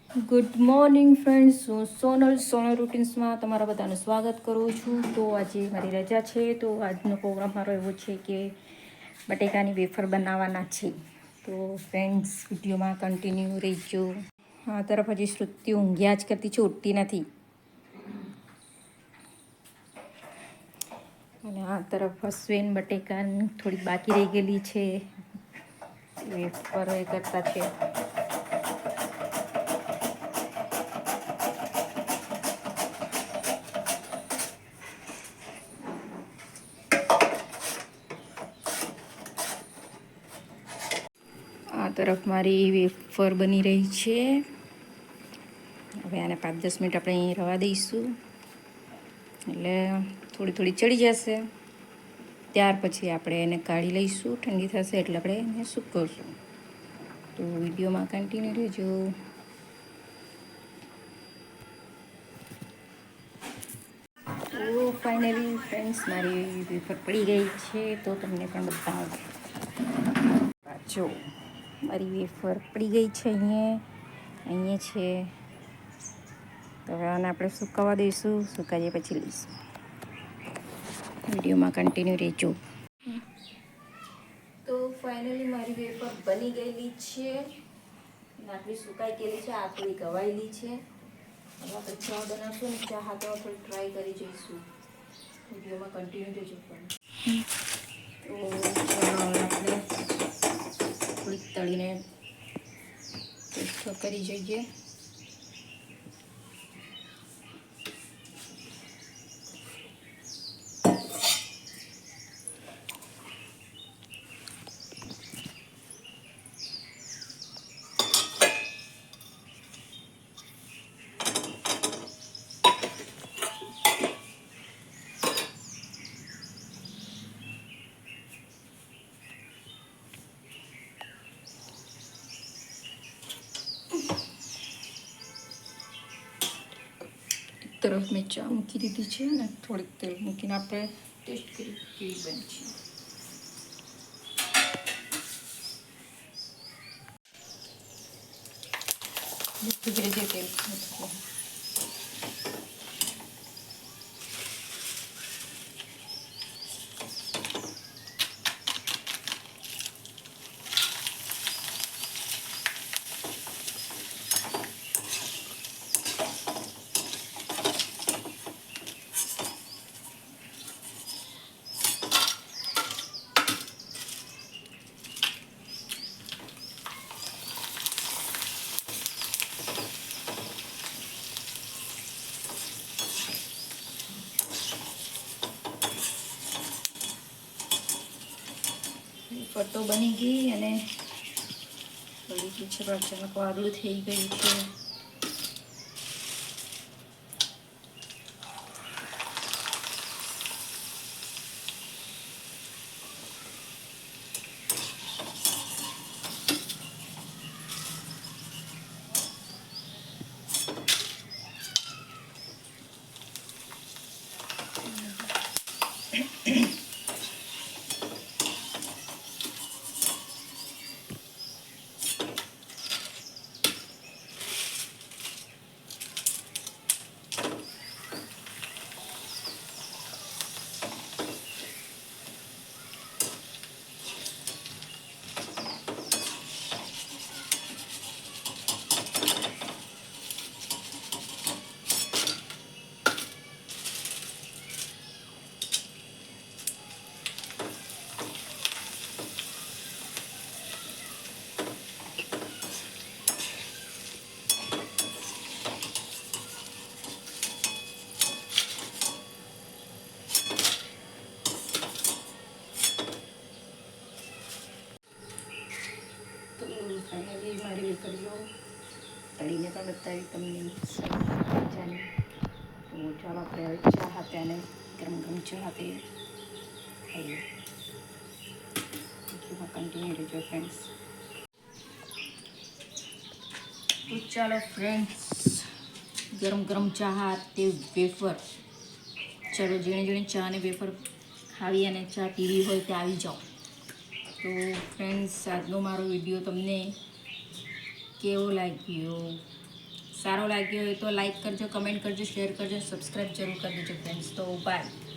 Good morning friends, હું સોનલ રૂટીન્સમાં તમારા બધાનું સ્વાગત કરું છું. તો આજે મારી રજા છે, તો આજનો પ્રોગ્રામ મારો એવો છે કે બટેકાની વેફર બનાવવાના છે. તો ફ્રેન્ડ્સ, વિડીયોમાં કન્ટિન્યુ રહેજો. આ તરફ હજી શ્રુતિ ઊંઘ્યા જ કરતી છે, ઉઠતી નથી. અને આ તરફ અશ્વિન બટેકા થોડી બાકી રહી ગયેલી છે, વેફર એ કરતા છે. આ તરફ મારી વેફર બની રહી છે. હવે આને 5-10 મિનિટ આપણે અહીં રવા દઈશું, એટલે થોડી થોડી ચડી જશે. ત્યાર પછી આપણે એને કાઢી લઈશું, ઠંડી થશે એટલે આપણે એને સૂકવશું. તો વિડીયોમાં કન્ટિન્યુ રહેજો. તો ફાઇનલી ફ્રેન્ડ્સ, મારી વેફર પડી ગઈ છે, તો તમને પણ બતાવું. જો મારી વેફર પડી ગઈ છે, અહીંયા છે. તો હવે આને આપણે સુકાવા દઈશું, સુકાઈએ પછી લઈશું. વિડીયોમાં કન્ટિન્યુ રહેજો. તો ફાઇનલી મારી વેફર બની ગયેલી છે, આટલી સુકાઈ ગયેલી છે, આ થોડી ગવાયેલી છે. હવે આપણે ચા બનાવશું ને ચા હાથે થોડી ટ્રાય કરી જઈશું. વિડીયોમાં કન્ટિન્યુ રહેજો. તો આપણે થોડીક તળીને ટેસ્ટ કરી જોઈએ. તરફ મેં ચા મૂકી દીધી છે ને થોડીક તેલ મૂકીને આપણે ટેસ્ટ કરી કેવી બની છે. ધીરે ધીરે તેલ મૂકવું. ફટો બની ગઈ અને થોડી પીછળ અચાનક વાદળું થઈ ગયું છે. ફાઇનલી મારી વેફર જો તળીને પણ બતાવી તમને મજાની. તો ચાલો આપણે હવે ચા હાથે અને ગરમ ગરમ ચા હાથે ખાઈએ. કન્ટિન્યુ રહેજો ફ્રેન્ડ્સ. તો ચાલો ફ્રેન્ડ્સ, ગરમ ગરમ ચા હાથે વેફર. ચાલો, જેણે જેણે ચા અને વેફર ખાવી અને ચા પીવી હોય તે આવી જાઓ. તો ફ્રેન્ડ્સ, આજનો મારો વિડીયો તમને કેવો લાગ્યો સારો લાગ્યો હોય તો લાઈક કરજો, કમેન્ટ કરજો, શેર કરજો, સબસ્ક્રાઈબ જરૂર કરી દેજો ફ્રેન્ડ્સ. તો બાય.